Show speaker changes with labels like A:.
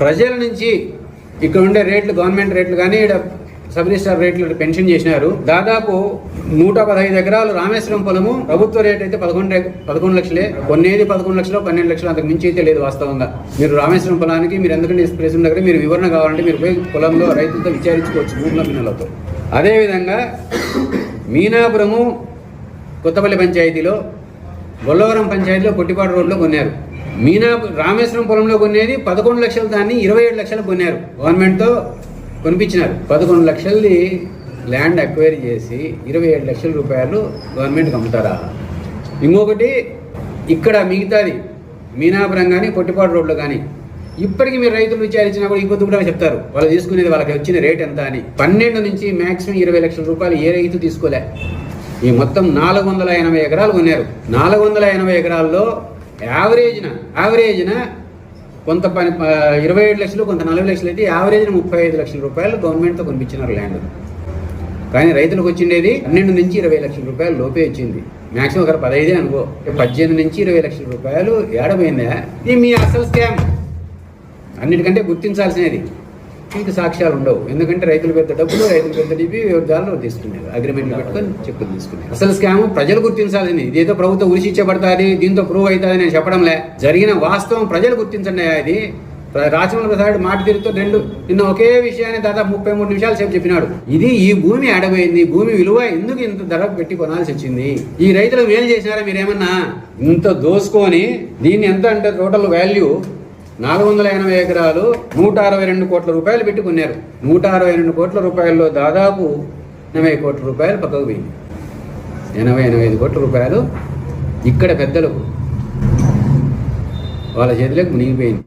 A: ప్రజల నుంచి ఇక్కడ ఉండే రేట్లు, గవర్నమెంట్ రేట్లు కానీ సబ్ రిజిస్టార్ రేట్లు పెన్షన్ చేసినారు. దాదాపు 115 ఎకరాలు రామేశ్వరం పొలము ప్రభుత్వ రేట్ అయితే 11 లక్షలే, కొన్నేది 11 లక్షలు 12 లక్షలు, అంతకు మించి అయితే లేదు వాస్తవంగా. మీరు రామేశ్వరం పొలానికి మీరు ఎందుకంటే ప్రెసిడెంట్ దగ్గర మీరు వివరణ కావాలంటే మీరు పోయి పొలంలో రైతులతో విచారించుకోవచ్చు, భూముల మిన్నలతో. అదేవిధంగా మీనాపురము కొత్తపల్లి పంచాయతీలో, బొల్లవరం పంచాయతీలో కొట్టిపాడు రోడ్లో కొన్నారు. రామేశ్వరం పొలంలో కొనేది 11 లక్షలు, దాన్ని 27 లక్షలు కొన్నారు. గవర్నమెంట్తో కొనిపించినారు. 11 లక్షలది ల్యాండ్ అక్వైరీ చేసి 27 లక్షల రూపాయలు గవర్నమెంట్కి అమ్ముతారా? ఇంకొకటి ఇక్కడ మిగతాది మీనాపురం కానీ కొట్టిపాడు రోడ్లో కానీ ఇప్పటికీ మీరు రైతులు విచారించినా కూడా ఇంకొద్దు కూడా చెప్తారు వాళ్ళు తీసుకునేది వాళ్ళకి వచ్చిన రేట్ ఎంత అని. 12 నుంచి మ్యాక్సిమం 20 లక్షల రూపాయలు ఏ రైతు తీసుకోలే. ఈ మొత్తం 480 ఎకరాలు కొన్నారు. 480 ఎకరాల్లో యావరేజ్న కొంత 27 లక్షలు, కొంత 40 లక్షలు అయితే యావరేజ్న 35 లక్షల రూపాయలు గవర్నమెంట్తో కొనిపించినారు ల్యాండ్. కానీ రైతులకు వచ్చిండేది 12 నుంచి 20 లక్షల రూపాయలు లోపే వచ్చింది. మ్యాక్సిమం ఒక 15 అనుకో, 18 నుంచి 20 లక్షల రూపాయలు ఏడపోయిందా? ఇది మీ అసలు స్కామ్. అన్నిటికంటే గుర్తించాల్సినది. మీకు సాక్ష్యాలు ఉండవు, ఎందుకంటే రైతులు పెద్ద డబ్బులు, రైతులు పెద్ద డిపి వివరాలు తీసుకునేది, అగ్రిమెంట్లు పెట్టుకొని చెక్కులు తీసుకునేది. అసలు స్కామ్ ప్రజలు గుర్తించాల్సింది. ఇదేదో ప్రభుత్వం ఉరిశిచ్చబడతాది, దీంతో ప్రూవ్ అవుతుంది నేను చెప్పడంలే. జరిగిన వాస్తవం ప్రజలు గుర్తించండి. అది రాజమౌళి ప్రసాద్ మాట తీరుతో నిన్న ఒకే విషయాన్ని దాదాపు 33 నిమిషాలు సేపు చెప్పినాడు. ఈ భూమి ఆడబోయింది, భూమి విలువ ఎందుకు ఇంత ధర పెట్టి కొనాల్సి వచ్చింది? ఈ రైతులు మేలు చేసినారా మీరేమన్నా? ఇంత దోసుకొని దీన్ని ఎంత అంటే టోటల్ వాల్యూ 480 ఎకరాలు 162 కోట్ల రూపాయలు పెట్టి కొన్నారు. 162 కోట్ల రూపాయల్లో దాదాపు 80 కోట్ల రూపాయలు పక్కకు పోయింది. 85 కోట్ల రూపాయలు ఇక్కడ పెద్దలకు వాళ్ళ చేతిలోకి మునిగిపోయింది.